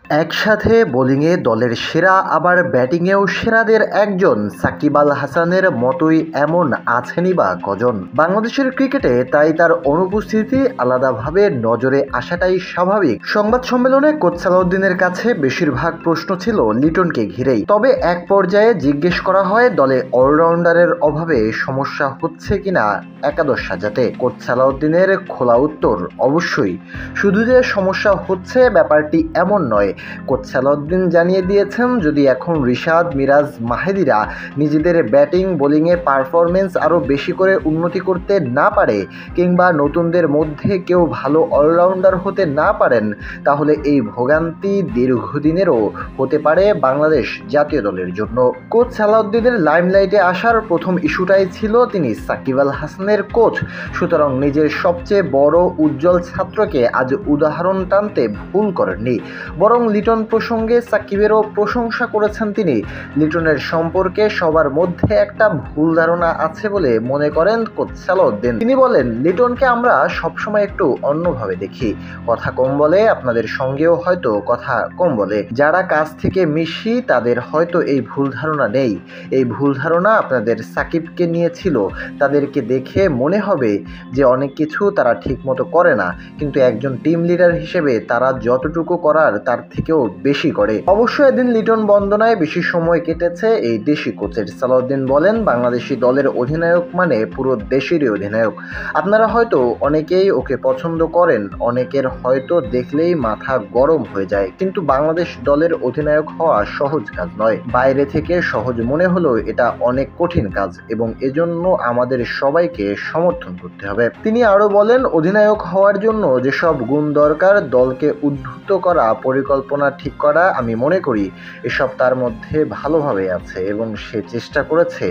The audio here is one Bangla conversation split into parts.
একসাথে বোলিংয়ে দলের সেরা আবার ব্যাটিংয়েও সেরাদের একজন সাকিব আল হাসানের মতোই এমন আছেনই বা কজন। বাংলাদেশের ক্রিকেটে তাই তার অনুপস্থিতি আলাদাভাবে নজরে আসাটাই স্বাভাবিক। সংবাদ সম্মেলনে কোচ সালাউদ্দিনের কাছে বেশিরভাগ প্রশ্ন ছিল লিটনকে ঘিরেই। তবে এক পর্যায়ে জিজ্ঞেস করা হয় দলে অলরাউন্ডারের অভাবে সমস্যা হচ্ছে কিনা একাদশ সাজাতে। কোচ সালাউদ্দিনের খোলা উত্তর, অবশ্যই। শুধু যে সমস্যা হচ্ছে ব্যাপারটি এমন নয়। কোচ সালাউদ্দিন জানিয়ে দিয়েছেন, যদি এখন রিশাদ, মিরাজ, মাহেদিরা নিজেদের ব্যাটিং বোলিংয়ে পারফরমেন্স আরও বেশি করে উন্নতি করতে না পারে কিংবা নতুনদের মধ্যে কেউ ভালো অলরাউন্ডার হতে না পারেন, তাহলে এই ভোগান্তি দীর্ঘদিনেরও হতে পারে বাংলাদেশ জাতীয় দলের জন্য। কোচ সালাউদ্দিনের লাইমলাইটে আসার প্রথম ইস্যুটাই ছিল তিনি সাকিব আল হাসানের কোচ, সুতরাং নিজের সবচেয়ে বড় উজ্জ্বল ছাত্রকে আজ উদাহরণ টানতে ভুল করেননি, বরং লিটন প্রসঙ্গে সাকিবেরও প্রশংসা করেছেন তিনি। লিটনের সম্পর্কে সবার মধ্যে একটা ভুল ধারণা আছে বলে মনে করেন কোচ সালাউদ্দিন। তিনি বলেন, লিটনকে আমরা সবসময় একটু অন্যভাবে দেখি, কথা কম বলে, আপনাদের সঙ্গেও হয়তো কথা কম বলে। যারা কাছ থেকে মিশি তাদের হয়তো এই ভুল ধারণা নেই। এই ভুল ধারণা আপনাদের সাকিবকে নিয়ে ছিল। তাদেরকে দেখে মনে হবে যে অনেক কিছু তারা ঠিক মতো করে না, কিন্তু একজন টিম লিডার হিসেবে তারা যতটুকু করার তার থেকেও বেশি করে। অবশ্য এদিন লিটন বন্দনায় বেশি সময় কেটেছে এই দেশি কোচের। সালাউদ্দিন বলেন, বাংলাদেশি দলের অধিনায়ক মানে পুরো দেশেরই অধিনায়ক। আপনারা হয়তো অনেকেই ওকে পছন্দ করেন, অনেকের হয়তো দেখলেই মাথা গরম হয়ে যায়, কিন্তু বাংলাদেশ দলের অধিনায়ক হওয়া সহজ কাজ নয়। বাইরে থেকে সহজ মনে হলেও এটা অনেক কঠিন কাজ এবং এজন্য আমাদের সবাইকে সমর্থন করতে হবে। তিনি আরো বলেন, অধিনায়ক হওয়ার জন্য যেসব গুণ দরকার, দলকে উদ্বুদ্ধ করা, পরিকল্পনা ঠিক করা, আমি মনে করি এসব তার মধ্যে ভালোভাবে আছে এবং সে চেষ্টা করেছে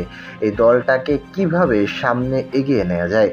এই দলটাকে কিভাবে সামনে এগিয়ে নেওয়া যায়।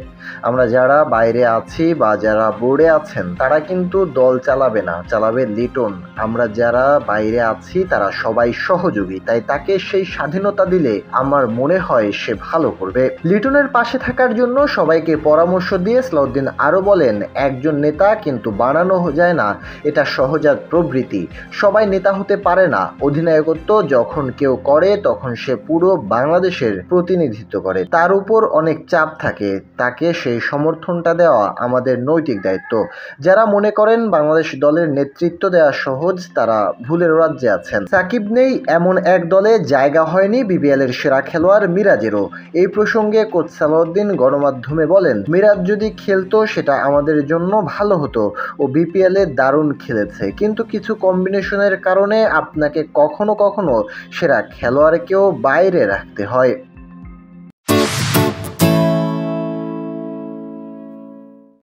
আমরা যারা বাইরে আছি বা যারা বোর্ডে আছেন তারা কিন্তু দল চালাবে না, চালাবে লিটন। আমরা যারা বাইরে আছি তারা সবাই সহযোগী, তাই তাকে সেই স্বাধীনতা দিলে আমার মনে হয় সে ভালো করবে। লিটনের পাশে থাকার জন্য সবাইকে পরামর্শ দিয়ে সালাউদ্দিন আরো বলেন, একজন নেতা কিন্তু বানানো যায় না, এটা সহজাত প্রবৃত্তি। সবাই নেতা হতে পারে না। অধিনায়কত্ব যখন কেউ করে তখন সে পুরো বাংলাদেশের প্রতিনিধিত্ব করে, তার উপর অনেক চাপ থাকে, তাকে সেই সমর্থনটা দেওয়া আমাদের নৈতিক দায়িত্ব। যারা মনে করেন বাংলাদেশ দলের নেতৃত্ব দেওয়া সহজ, তারা ভুলের রাজ্যে আছেন। সাকিব নেই এমন এক দলে জায়গা হয়নি বিপিএল এর সেরা খেলোয়াড় মিরাজেরও। এই প্রসঙ্গে কোচ সালাউদ্দিন গণমাধ্যমে বলেন, মিরাজ যদি খেলতো সেটা আমাদের জন্য ভালো হতো। ও বিপিএল এ দারুণ খেলেছে, কিন্তু কিছু কম্বিনেশনের কারণে আপনাকে কখনো কখনো সেরা খেলোয়াড়কেও বাইরে রাখতে হয়।